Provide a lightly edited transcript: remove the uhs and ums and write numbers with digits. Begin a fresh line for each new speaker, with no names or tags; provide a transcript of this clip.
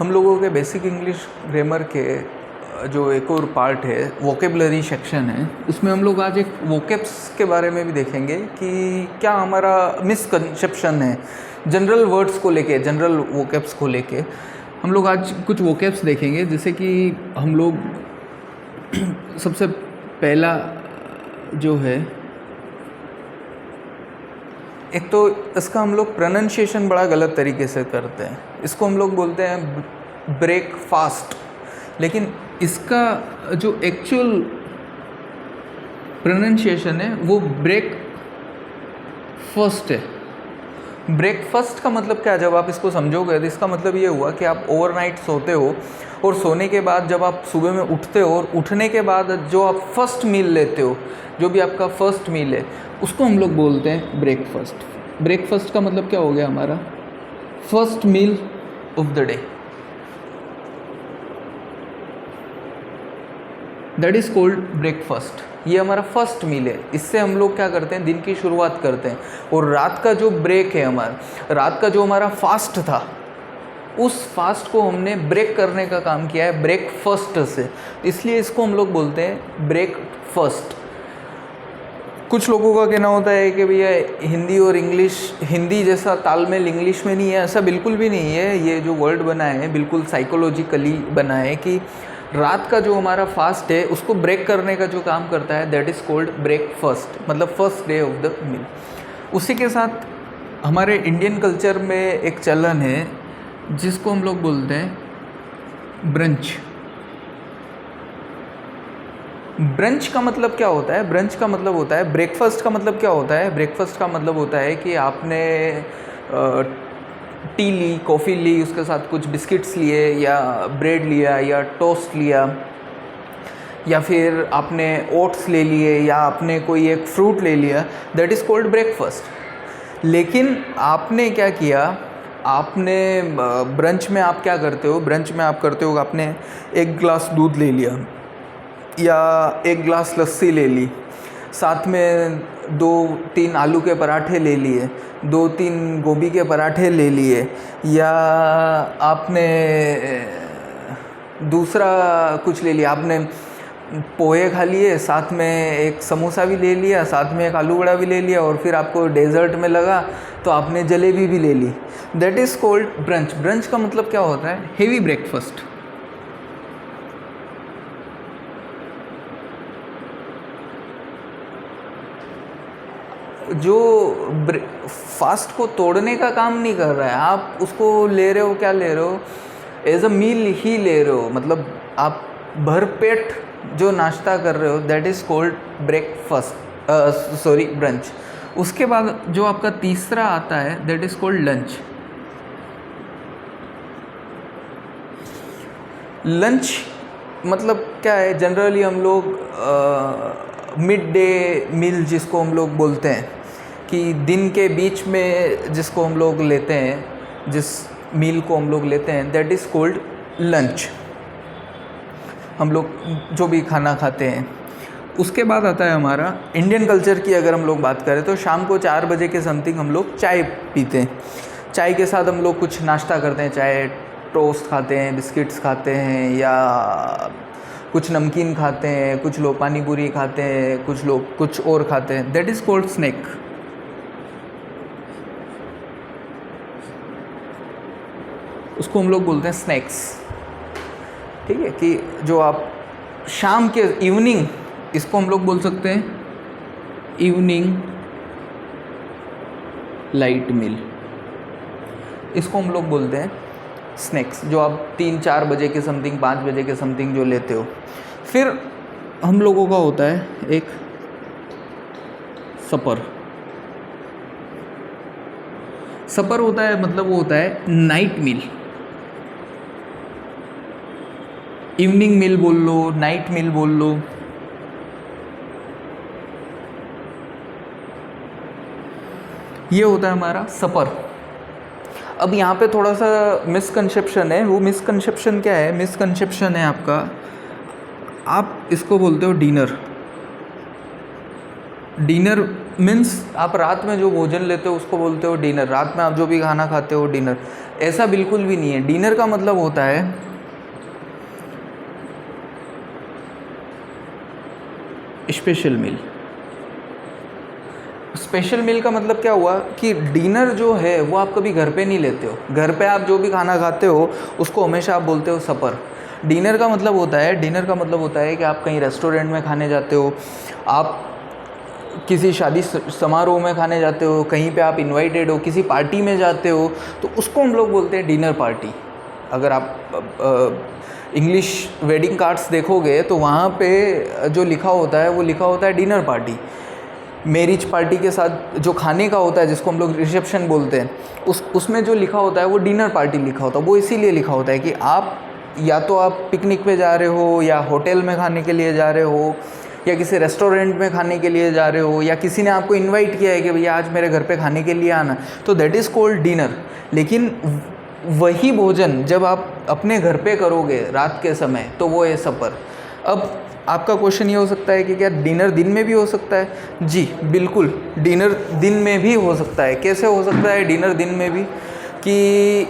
हम लोगों के बेसिक इंग्लिश ग्रामर के जो एक और पार्ट है वोकेबलरी सेक्शन है, उसमें हम लोग आज एक वोकेब्स के बारे में भी देखेंगे कि क्या हमारा मिसकंसेप्शन है जनरल वर्ड्स को लेके, जनरल वोकेब्स को लेके। हम लोग आज कुछ वोकेब्स देखेंगे, जैसे कि हम लोग सबसे पहला जो है, एक तो इसका हम लोग प्रोनाउंसिएशन बड़ा गलत तरीके से करते हैं। इसको हम लोग बोलते हैं ब्रेकफास्ट, लेकिन इसका जो एक्चुअल प्रोनाउंसिएशन है वो ब्रेक फर्स्ट है। ब्रेकफास्ट का मतलब क्या है? जब आप इसको समझोगे तो इसका मतलब ये हुआ कि आप ओवरनाइट सोते हो और सोने के बाद जब आप सुबह में उठते हो और उठने के बाद जो आप फर्स्ट मील लेते हो, जो भी आपका फर्स्ट मील है, उसको हम लोग बोलते हैं ब्रेकफास्ट। ब्रेकफास्ट का मतलब क्या हो गया हमारा? First meal of the day, that is called breakfast. ये हमारा फर्स्ट मील है। इससे हम लोग क्या करते हैं, दिन की शुरुआत करते हैं। और रात का जो ब्रेक है हमारा, रात का जो हमारा फास्ट था, उस फास्ट को हमने ब्रेक करने का काम किया है ब्रेकफास्ट से, इसलिए इसको हम लोग बोलते हैं ब्रेकफास्ट। कुछ लोगों का कहना होता है कि भैया हिंदी और इंग्लिश, हिंदी जैसा तालमेल इंग्लिश में नहीं है। ऐसा बिल्कुल भी नहीं है। ये जो वर्ड बना है बिल्कुल साइकोलॉजिकली बना है कि रात का जो हमारा फास्ट है उसको ब्रेक करने का जो काम करता है, दैट इज़ कॉल्ड ब्रेकफास्ट, मतलब first day of the meal. उसी के साथ हमारे इंडियन कल्चर में एक चलन है जिसको हम लोग बोलते हैं ब्रंच। ब्रंच का मतलब क्या होता है? ब्रंच का मतलब होता है, ब्रेकफास्ट का मतलब क्या होता है? ब्रेकफास्ट का मतलब होता है कि आपने टी ली, कॉफ़ी ली, उसके साथ कुछ बिस्किट्स लिए या ब्रेड लिया या टोस्ट लिया, या फिर आपने ओट्स ले लिए या आपने कोई एक फ्रूट ले लिया, दैट इज़ कॉल्ड ब्रेकफास्ट। लेकिन आपने क्या किया, आपने ब्रंच में आप क्या करते हो? ब्रंच में आप करते हो, आपने एक गिलास दूध ले लिया या एक गिलास लस्सी ले ली, साथ में 2-3 आलू के पराठे ले लिए, 2-3 गोभी के पराठे ले लिए, या आपने दूसरा कुछ ले लिया, आपने पोहे खा लिए, साथ में एक समोसा भी ले लिया, साथ में एक आलू बड़ा भी ले लिया, और फिर आपको डेजर्ट में लगा तो आपने जलेबी भी ले ली। That is called brunch. Brunch का मतलब क्या होता है? Heavy breakfast. जो फास्ट को तोड़ने का काम नहीं कर रहा है, आप उसको ले रहे हो, क्या ले रहे हो? एज अ मील ही ले रहे हो, मतलब आप भरपेट जो नाश्ता कर रहे हो, that is called breakfast, sorry brunch. उसके बाद जो आपका तीसरा आता है, that is called lunch. Lunch मतलब क्या है? जनरली हम लोग मिड डे मील जिसको हम लोग बोलते हैं, कि दिन के बीच में जिसको हम लोग लेते हैं, जिस मील को हम लोग लेते हैं, दैट इज़ कॉल्ड लंच। हम लोग जो भी खाना खाते हैं। उसके बाद आता है हमारा इंडियन कल्चर की अगर हम लोग बात करें तो शाम को 4 बजे के समथिंग हम लोग चाय पीते हैं। चाय के साथ हम लोग कुछ नाश्ता करते हैं, चाहे टोस्ट खाते हैं, बिस्किट्स खाते हैं, या कुछ नमकीन खाते हैं, कुछ लोग पानी पूरी खाते हैं, कुछ लोग कुछ और खाते हैं, दैट इज़ कॉल्ड स्नैक। उसको हम लोग बोलते हैं स्नैक्स। ठीक है, कि जो आप शाम के इवनिंग, इसको हम लोग बोल सकते हैं इवनिंग लाइट मील, इसको हम लोग बोलते हैं स्नैक्स, जो आप 3-4 बजे के समथिंग, 5 बजे के समथिंग जो लेते हो। फिर हम लोगों का होता है एक सपर। सपर होता है, मतलब वो होता है नाइट मील। इवनिंग मील बोल लो, नाइट मील बोल लो। ये होता है हमारा सपर। अब यहाँ पे थोड़ा सा मिसकंसेप्शन है। वो मिसकंसेप्शन क्या है? मिसकंसेप्शन है आपका, आप इसको बोलते हो डिनर। डिनर मीन्स आप रात में जो भोजन लेते हो उसको बोलते हो डिनर, रात में आप जो भी खाना खाते हो डिनर। ऐसा बिल्कुल भी नहीं है। डिनर का मतलब होता है स्पेशल मील। स्पेशल मील का मतलब क्या हुआ कि डिनर जो है वो आप कभी घर पे नहीं लेते हो। घर पे आप जो भी खाना खाते हो उसको हमेशा आप बोलते हो सपर। डिनर का मतलब होता है कि आप कहीं रेस्टोरेंट में खाने जाते हो, आप किसी शादी समारोह में खाने जाते हो, कहीं पे आप इनवाइटेड हो, किसी पार्टी में जाते हो, तो उसको हम लोग बोलते हैं डिनर पार्टी। अगर आप इंग्लिश वेडिंग कार्ड्स देखोगे तो वहाँ पे जो लिखा होता है वो लिखा होता है डिनर पार्टी। मैरिज पार्टी के साथ जो खाने का होता है जिसको हम लोग रिसेप्शन बोलते हैं, उसमें जो लिखा होता है वो डिनर पार्टी लिखा होता है। वो इसीलिए लिखा होता है कि आप या तो आप पिकनिक पे जा रहे हो, या होटल में खाने के लिए जा रहे हो, या किसी रेस्टोरेंट में खाने के लिए जा रहे हो, या किसी ने आपको इनवाइट किया है कि भैया आज मेरे घर पे खाने के लिए आना, तो दैट इज़ कॉल्ड डिनर। लेकिन वही भोजन जब आप अपने घर पे करोगे रात के समय तो वो है सपर। अब आपका क्वेश्चन ये हो सकता है कि क्या डिनर दिन में भी हो सकता है? जी बिल्कुल, डिनर दिन में भी हो सकता है। कैसे हो सकता है डिनर दिन में भी? कि